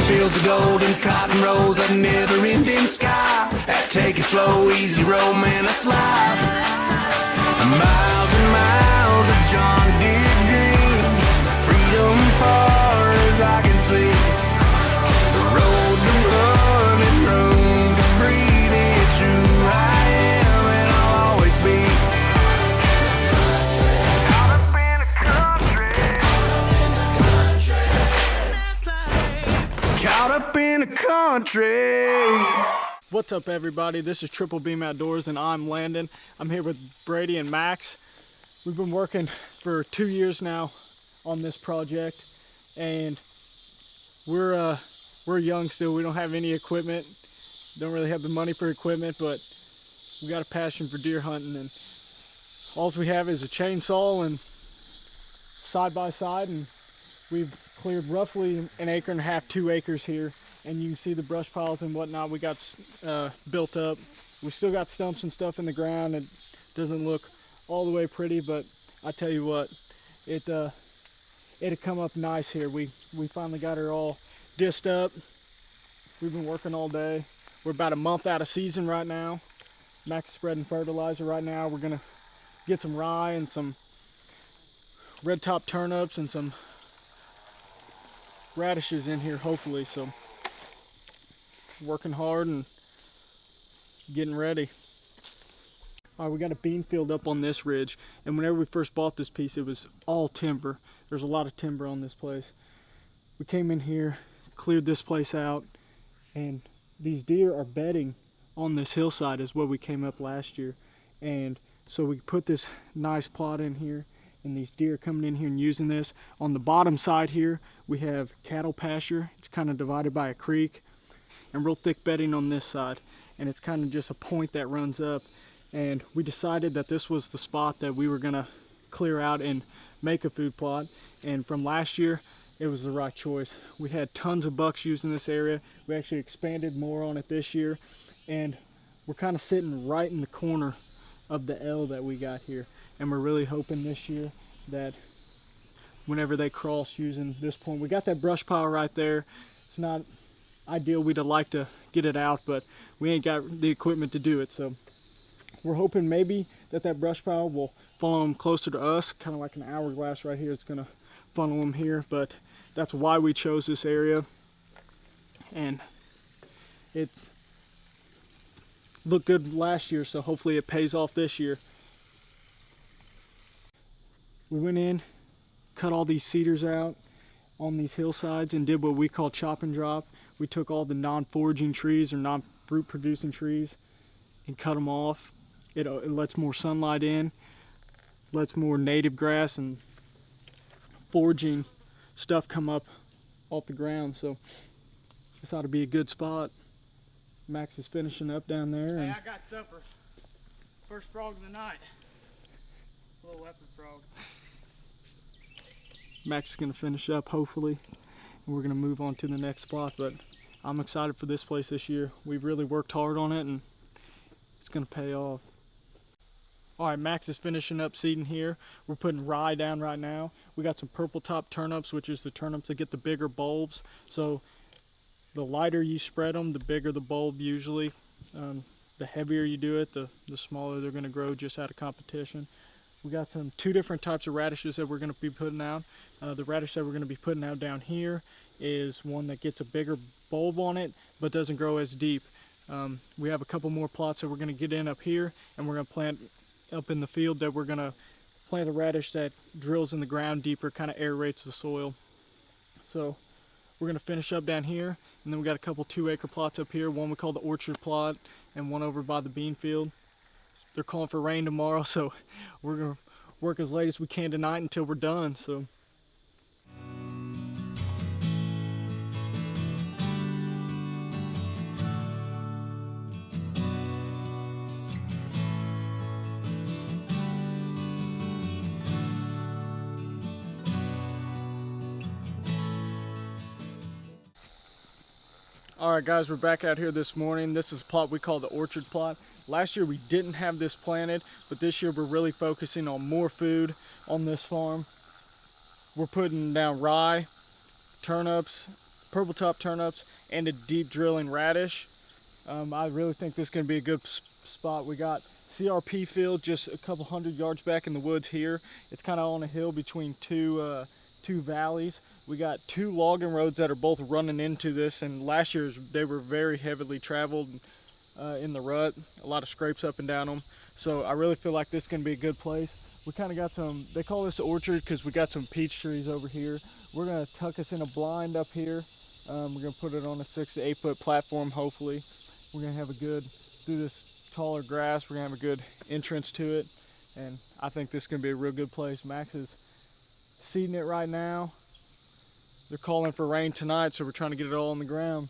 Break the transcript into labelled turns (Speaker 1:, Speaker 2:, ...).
Speaker 1: fields of gold and cotton rolls, a never-ending sky. That take it slow, easy road, man, that's life. Miles and miles of John Deere green, freedom far as I can see. The road to run and room to breathe, it's who I am and I'll always be. Caught up in a country, caught up in a country.
Speaker 2: What's up, everybody? This is Triple Beam Outdoors and I'm Landon. I'm here with Brady and Max. We've been working for 2 years now on this project, and we're young still. We don't have any equipment, don't really have the money for equipment, but we got a passion for deer hunting, and all we have is a chainsaw and side by side, and we've cleared roughly 1.5 acres, 2 acres here. And you can see the brush piles and whatnot we got built up. We still got stumps and stuff in the ground. It doesn't look all the way pretty, but I tell you what, it'll come up nice here. We finally got her all dished up. We've been working all day. We're about a month out of season right now. Max is spreading fertilizer right now. We're gonna get some rye and some red top turnips and some radishes in here, hopefully. So working hard and getting ready. All right, we got a bean field up on this ridge, and whenever we first bought this piece, it was all timber. There's a lot of timber on this place. We came in here, cleared this place out, and these deer are bedding on this hillside is where we came up last year. And so we put this nice plot in here, and these deer are coming in here and using this. On the bottom side here, we have cattle pasture. It's kind of divided by a creek, and real thick bedding on this side, and it's kind of just a point that runs up. And we decided that this was the spot that we were gonna clear out and make a food plot, and from last year it was the right choice. We had tons of bucks using this area. We actually expanded more on it this year, and we're kind of sitting right in the corner of the L that we got here, and we're really hoping this year that whenever they cross using this point, we got that brush pile right there. It's not ideal. We'd have liked to get it out, but we ain't got the equipment to do it. So we're hoping maybe that brush pile will funnel them closer to us, kind of like an hourglass right here. It's gonna funnel them here, but that's why we chose this area, and it looked good last year, so hopefully it pays off this year. We went in, cut all these cedars out on these hillsides, and did what we call chop and drop. We took all the non-foraging trees or non-fruit producing trees and cut them off. It lets more sunlight in, lets more native grass and foraging stuff come up off the ground. So this ought to be a good spot. Max is finishing up down there.
Speaker 3: Hey, I got supper. First frog of the night. Little leopard frog.
Speaker 2: Max is gonna finish up hopefully, and we're gonna move on to the next spot. But I'm excited for this place this year. We've really worked hard on it, and it's gonna pay off. All right, Max is finishing up seeding here. We're putting rye down right now. We got some purple top turnips, which is the turnips that get the bigger bulbs. So the lighter you spread them, the bigger the bulb usually. The heavier you do it, the smaller they're gonna grow, just out of competition. We got two different types of radishes that we're gonna be putting out. The radish that we're gonna be putting out down here is one that gets a bigger bulb on it, but doesn't grow as deep. We have a couple more plots that we're gonna get in up here, and we're gonna plant up in the field that we're gonna plant a radish that drills in the ground deeper, kind of aerates the soil. So we're gonna finish up down here, and then we got a couple 2 acre plots up here, one we call the orchard plot and one over by the bean field. They're calling for rain tomorrow, so we're gonna work as late as we can tonight until we're done. So Alright guys, we're back out here this morning. This is a plot we call the orchard plot. Last year we didn't have this planted, but this year we're really focusing on more food on this farm. We're putting down rye, turnips, purple top turnips and a deep drilling radish. I really think this is going to be a good spot. We got CRP field just a couple hundred yards back in the woods here. It's kind of on a hill between two valleys. We got 2 logging roads that are both running into this, and last year's they were very heavily traveled in the rut. A lot of scrapes up and down them. So I really feel like this is going to be a good place. We kind of got some, they call this orchard because we got some peach trees over here. We're going to tuck us in a blind up here. We're going to put it on a 6 to 8 foot platform, hopefully. We're going to have a good, through this taller grass, we're going to have a good entrance to it. And I think this is going to be a real good place. Max is seeding it right now. They're calling for rain tonight, so we're trying to get it all on the ground.